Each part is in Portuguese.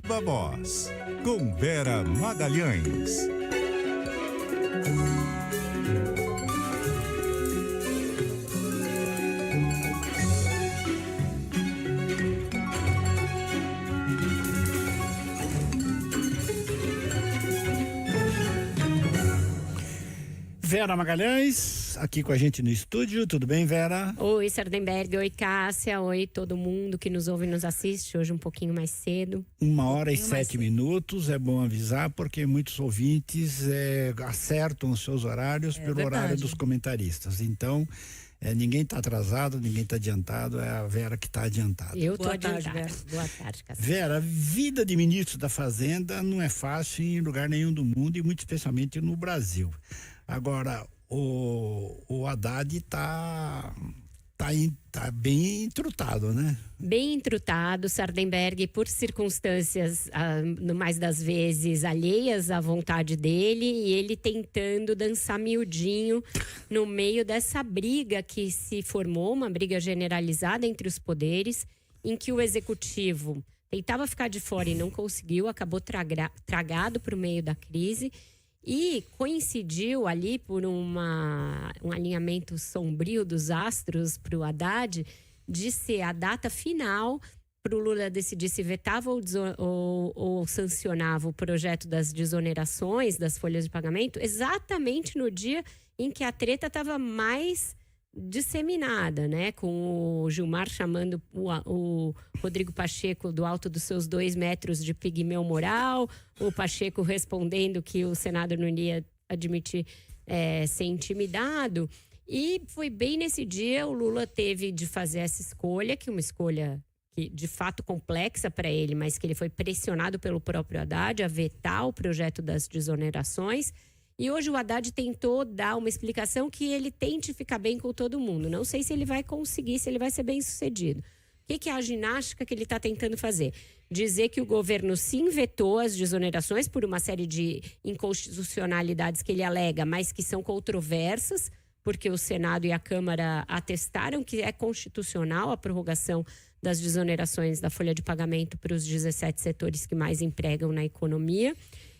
Viva Voz, com Vera Magalhães. Vera Magalhães, aqui com a gente no estúdio. Tudo bem, Vera? Oi, Sardenberg. Oi, Cássia. Oi, todo mundo que nos ouve e nos assiste. Hoje um pouquinho mais cedo. 1h07. É bom avisar, porque muitos ouvintes acertam os seus horários pelo horário dos comentaristas. Então, ninguém está atrasado, ninguém está adiantado. É a Vera que está adiantada. Eu estou adiantada. Boa tarde, Cássia. Vera, vida de ministro da Fazenda não é fácil em lugar nenhum do mundo e muito especialmente no Brasil. Agora, o Haddad tá bem entrutado, né? Bem entrutado, Sardenberg, por circunstâncias, no mais das vezes, alheias à vontade dele, e ele tentando dançar miudinho no meio dessa briga que se formou, uma briga generalizada entre os poderes, em que o executivo tentava ficar de fora e não conseguiu, acabou tragado para o meio da crise. E coincidiu ali por um alinhamento sombrio dos astros para o Haddad de ser a data final para o Lula decidir se vetava ou sancionava o projeto das desonerações das folhas de pagamento, exatamente no dia em que a treta estava mais disseminada, né? Com o Gilmar chamando o Rodrigo Pacheco do alto dos seus 2 metros de pigmeu moral, o Pacheco respondendo que o Senado não iria admitir ser intimidado. E foi bem nesse dia o Lula teve de fazer essa escolha, que é uma escolha que, de fato complexa para ele, mas que ele foi pressionado pelo próprio Haddad a vetar o projeto das desonerações. E hoje o Haddad tentou dar uma explicação que ele tente ficar bem com todo mundo. Não sei se ele vai conseguir, se ele vai ser bem sucedido. O que é a ginástica que ele está tentando fazer? Dizer que o governo sim vetou as desonerações por uma série de inconstitucionalidades que ele alega, mas que são controversas, porque o Senado e a Câmara atestaram que é constitucional a prorrogação das desonerações da folha de pagamento para os 17 setores que mais empregam na economia.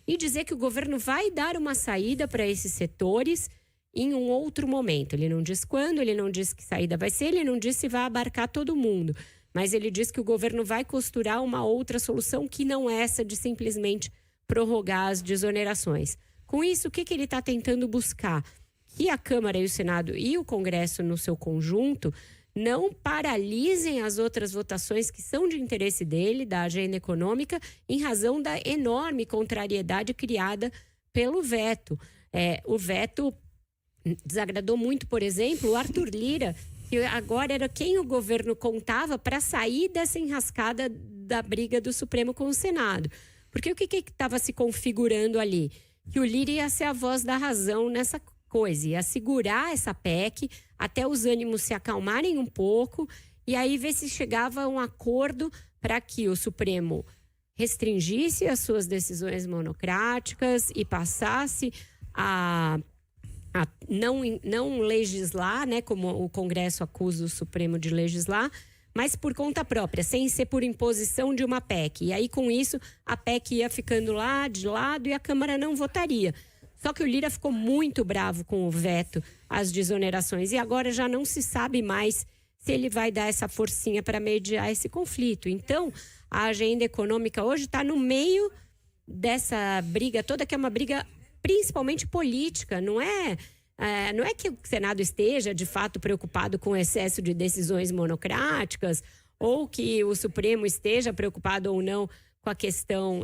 E dizer que o governo vai dar uma saída para esses setores em um outro momento. Ele não diz quando, ele não diz que saída vai ser, ele não diz se vai abarcar todo mundo. Mas ele diz que o governo vai costurar uma outra solução que não é essa de simplesmente prorrogar as desonerações. Com isso, o que ele está tentando buscar? Que a Câmara e o Senado e o Congresso no seu conjunto não paralisem as outras votações que são de interesse dele, da agenda econômica, em razão da enorme contrariedade criada pelo veto. O veto desagradou muito, por exemplo, o Arthur Lira, que agora era quem o governo contava para sair dessa enrascada da briga do Supremo com o Senado. Porque o que estava se configurando ali? Que o Lira ia ser a voz da razão nessa coisa, ia segurar essa PEC até os ânimos se acalmarem um pouco e aí ver se chegava a um acordo para que o Supremo restringisse as suas decisões monocráticas e passasse a não legislar, né, como o Congresso acusa o Supremo de legislar, mas por conta própria, sem ser por imposição de uma PEC. E aí, com isso, a PEC ia ficando lá de lado e a Câmara não votaria. Só que o Lira ficou muito bravo com o veto às desonerações e agora já não se sabe mais se ele vai dar essa forcinha para mediar esse conflito. Então, a agenda econômica hoje está no meio dessa briga toda, que é uma briga principalmente política. Não é que o Senado esteja, de fato, preocupado com o excesso de decisões monocráticas ou que o Supremo esteja preocupado ou não com a questão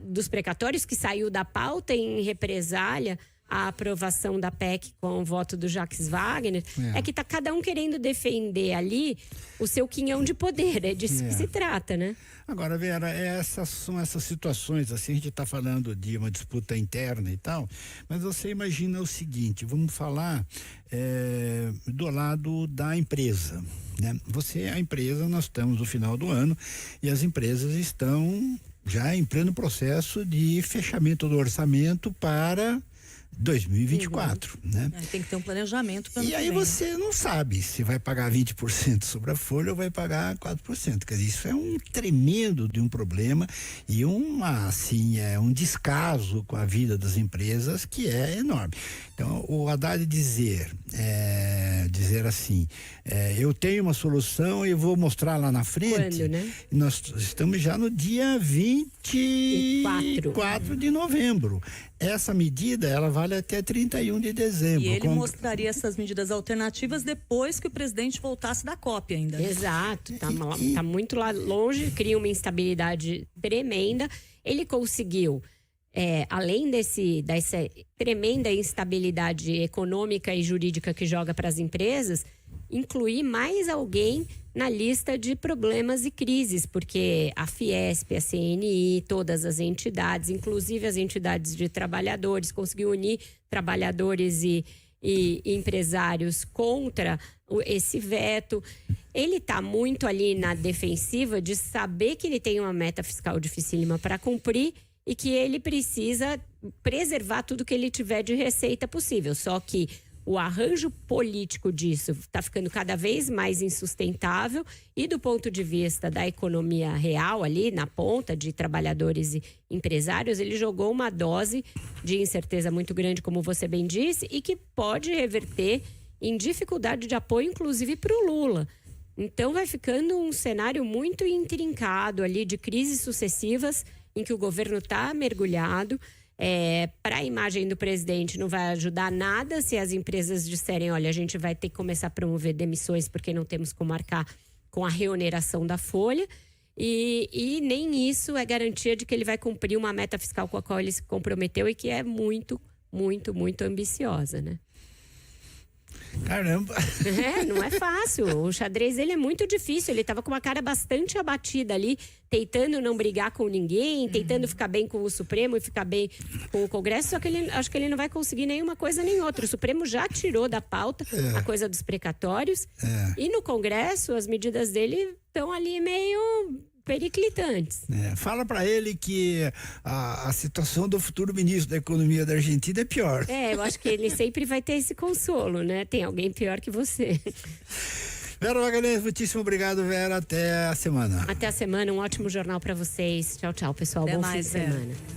dos precatórios, que saiu da pauta em represália à aprovação da PEC com o voto do Jacques Wagner, é que está cada um querendo defender ali o seu quinhão de poder. É disso que se trata, né? Agora, Vera, são essas situações, assim, a gente está falando de uma disputa interna e tal, mas você imagina o seguinte, vamos falar do lado da empresa, né? A empresa, nós estamos no final do ano e as empresas estão já em pleno processo de fechamento do orçamento para 2024, né? Tem que ter um planejamento para E aí você não sabe se vai pagar 20% sobre a folha ou vai pagar 4%. Quer dizer, isso é um tremendo de um problema e um descaso com a vida das empresas que é enorme. Então, o Haddad dizer assim, eu tenho uma solução e vou mostrar lá na frente. Quando, né? Nós estamos já no dia 24 de novembro. Essa medida, ela vale até 31 de dezembro. E ele mostraria essas medidas alternativas depois que o presidente voltasse da COP ainda. Né? Exato, tá muito lá longe, cria uma instabilidade tremenda. Ele conseguiu, além dessa tremenda instabilidade econômica e jurídica que joga para as empresas, incluir mais alguém na lista de problemas e crises, porque a Fiesp, a CNI, todas as entidades, inclusive as entidades de trabalhadores, conseguiu unir trabalhadores e empresários contra esse veto. Ele está muito ali na defensiva de saber que ele tem uma meta fiscal dificílima para cumprir e que ele precisa preservar tudo que ele tiver de receita possível. Só que o arranjo político disso está ficando cada vez mais insustentável e do ponto de vista da economia real ali, na ponta de trabalhadores e empresários, ele jogou uma dose de incerteza muito grande, como você bem disse, e que pode reverter em dificuldade de apoio, inclusive para o Lula. Então vai ficando um cenário muito intrincado ali de crises sucessivas em que o governo está mergulhado. Para a imagem do presidente não vai ajudar nada se as empresas disserem, olha, a gente vai ter que começar a promover demissões porque não temos como marcar com a reoneração da folha e nem isso é garantia de que ele vai cumprir uma meta fiscal com a qual ele se comprometeu e que é muito, muito, muito ambiciosa, né? Caramba! Não é fácil. O xadrez dele é muito difícil. Ele estava com uma cara bastante abatida ali, tentando não brigar com ninguém, tentando ficar bem com o Supremo e ficar bem com o Congresso. Só que acho que ele não vai conseguir nenhuma coisa nem outra. O Supremo já tirou da pauta a coisa dos precatórios. E no Congresso, as medidas dele estão ali meio periclitantes. Fala para ele que a situação do futuro ministro da Economia da Argentina é pior. Eu acho que ele sempre vai ter esse consolo, né? Tem alguém pior que você. Vera Magalhães, muitíssimo obrigado, Vera. Até a semana. Até a semana, um ótimo jornal para vocês. Tchau, tchau, pessoal. Até Bom mais, fim de semana.